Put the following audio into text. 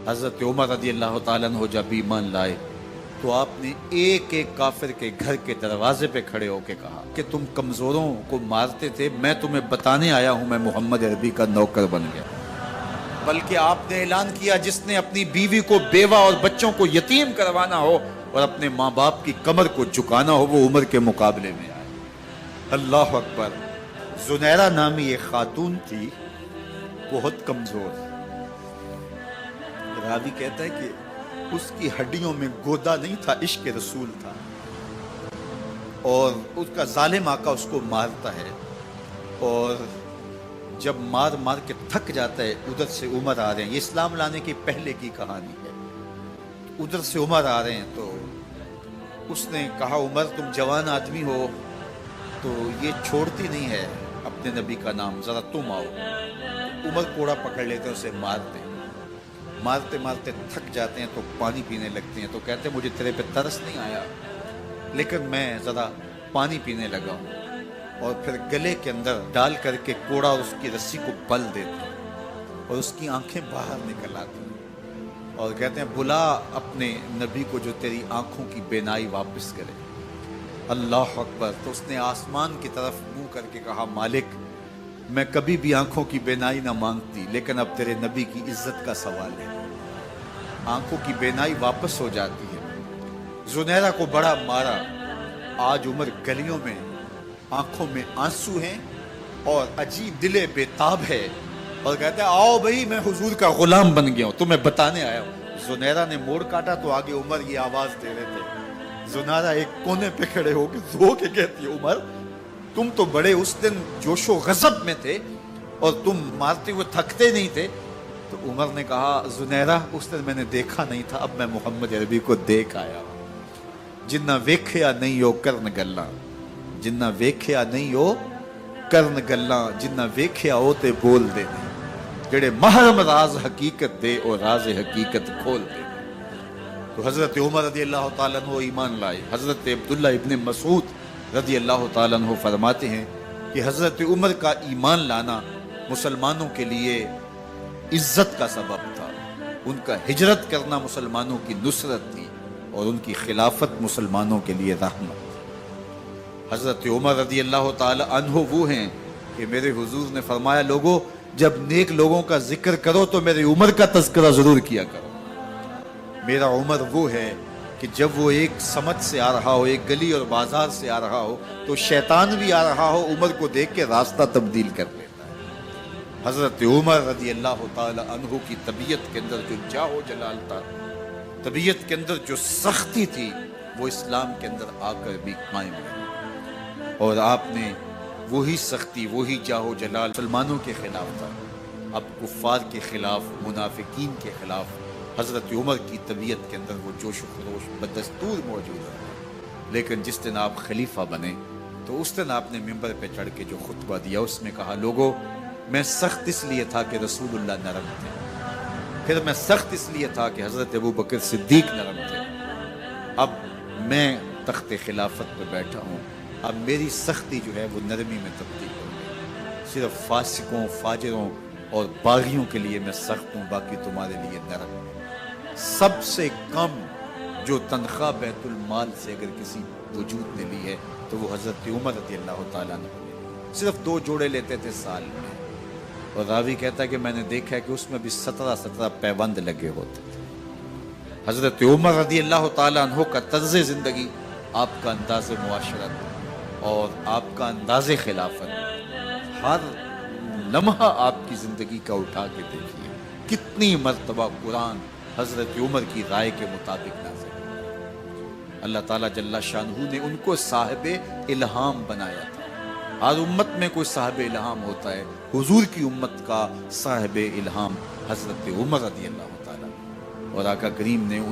حضرت عمر رضی اللہ تعالیٰ عنہ جب ایمان لائے تو آپ نے ایک ایک کافر کے گھر کے دروازے پہ کھڑے ہو کے کہا کہ تم کمزوروں کو مارتے تھے، میں تمہیں بتانے آیا ہوں میں محمد عربی کا نوکر بن گیا۔ بلکہ آپ نے اعلان کیا جس نے اپنی بیوی کو بیوہ اور بچوں کو یتیم کروانا ہو اور اپنے ماں باپ کی کمر کو جھکانا ہو وہ عمر کے مقابلے میں آئے۔ اللہ اکبر۔ زنیرہ نامی ایک خاتون تھی، بہت کمزور، راوی کہتا ہے کہ اس کی ہڈیوں میں گودا نہیں تھا، عشق رسول تھا، اور اس کا ظالم آقا اس کو مارتا ہے، اور جب مار مار کے تھک جاتا ہے ادھر سے عمر آ رہے ہیں، یہ اسلام لانے کی پہلے کی کہانی ہے، ادھر سے عمر آ رہے ہیں تو اس نے کہا عمر تم جوان آدمی ہو تو یہ چھوڑتی نہیں ہے اپنے نبی کا نام، ذرا تم آؤ۔ عمر کوڑا پکڑ لیتے ہیں، اسے مارتے مارتے مارتے تھک جاتے ہیں تو پانی پینے لگتے ہیں، تو کہتے ہیں مجھے تیرے پہ ترس نہیں آیا لیکن میں ذرا پانی پینے لگا ہوں، اور پھر گلے کے اندر ڈال کر کے کوڑا اور اس کی رسی کو بل دیتے ہیں اور اس کی آنکھیں باہر نکل آتی ہیں اور کہتے ہیں بلا اپنے نبی کو جو تیری آنکھوں کی بینائی واپس کرے۔ اللہ اکبر۔ تو اس نے آسمان کی طرف منہ کر کے کہا مالک میں کبھی بھی آنکھوں کی بینائی نہ مانگتی لیکن اب تیرے نبی کی عزت کا سوال ہے۔ آنکھوں کی بینائی واپس ہو جاتی ہے۔ زنیرہ کو بڑا مارا، آج عمر گلیوں میں آنکھوں میں آنسو ہیں اور عجیب دل بے تاب ہے، اور کہتے ہیں آؤ بھئی میں حضور کا غلام بن گیا ہوں، تمہیں بتانے آیا ہوں۔ زنیرہ نے موڑ کاٹا تو آگے عمر یہ آواز دے رہے تھے۔ زنیرہ ایک کونے پہ کھڑے ہو کے رو کے کہتی ہے عمر تم تو بڑے اس دن جوش و غضب میں تھے اور تم مارتے ہوئے تھکتے نہیں تھے۔ تو عمر نے کہا زنیرہ اس دن میں نے دیکھا نہیں تھا، اب میں محمد عربی کو دیکھ آیا ہوں۔ جنہ ویکھیا نہیں ہو کرن گلاں، جنہ ویکھیا نہیں ہو کرن گلاں، جنہ ویکھیا ہو تے بول دے، جڑے محرم راز حقیقت دے اور راز حقیقت کھول دے۔ تو حضرت عمر رضی اللہ تعالیٰ عنہ ایمان لائے۔ حضرت عبداللہ ابن مسعود رضی اللہ تعالیٰ عنہ فرماتے ہیں کہ حضرت عمر کا ایمان لانا مسلمانوں کے لیے عزت کا سبب تھا، ان کا ہجرت کرنا مسلمانوں کی نصرت تھی اور ان کی خلافت مسلمانوں کے لیے رحمت۔ حضرت عمر رضی اللہ تعالیٰ عنہ وہ ہیں کہ میرے حضور نے فرمایا لوگوں جب نیک لوگوں کا ذکر کرو تو میرے عمر کا تذکرہ ضرور کیا کرو۔ میرا عمر وہ ہے کہ جب وہ ایک سمت سے آ رہا ہو، ایک گلی اور بازار سے آ رہا ہو تو شیطان بھی آ رہا ہو عمر کو دیکھ کے راستہ تبدیل کر لیتا ہے۔ حضرت عمر رضی اللہ تعالی عنہ کی طبیعت کے اندر جو جاہ و جلال تھا، طبیعت کے اندر جو سختی تھی، وہ اسلام کے اندر آ کر بھی قائم رہی، اور آپ نے وہی سختی وہی جاہ و جلال مسلمانوں کے خلاف تھا، اب کفار کے خلاف منافقین کے خلاف حضرت عمر کی طبیعت کے اندر وہ جوش و خروش بدستور موجود ہے۔ لیکن جس دن آپ خلیفہ بنے تو اس دن آپ نے ممبر پہ چڑھ کے جو خطبہ دیا اس میں کہا لوگوں میں سخت اس لیے تھا کہ رسول اللہ نرم تھے، پھر میں سخت اس لیے تھا کہ حضرت ابو بکر صدیق نرم تھے، اب میں تخت خلافت پہ بیٹھا ہوں، اب میری سختی جو ہے وہ نرمی میں تبدیل ہو گئی، صرف فاسقوں فاجروں اور باغیوں کے لیے میں سخت ہوں، باقی تمہارے لیے نرم ہوں۔ سب سے کم جو تنخواہ بیت المال سے اگر کسی وجود نے لی ہے تو وہ حضرت عمر رضی اللہ تعالیٰ عنہ نے، صرف 2 جوڑے لیتے تھے سال میں، اور راوی کہتا ہے کہ میں نے دیکھا ہے کہ اس میں بھی 17 پیوند لگے ہوتے تھے۔ حضرت عمر رضی اللہ تعالیٰ عنہ کا طرز زندگی، آپ کا انداز معاشرت اور آپ کا انداز خلافت، ہر لمحہ آپ کی زندگی کا اٹھا کے دیکھیے کتنی مرتبہ قرآن حضرت عمر کی رائے کے مطابق نازل ہے۔ اللہ تعالیٰ جل شانہ نے ان کو صاحب الہام بنایا تھا۔ ہر امت میں کوئی صاحب الہام ہوتا ہے، حضور کی امت کا صاحب الہام حضرت عمر رضی اللہ تعالیٰ، اور آقا کریم نے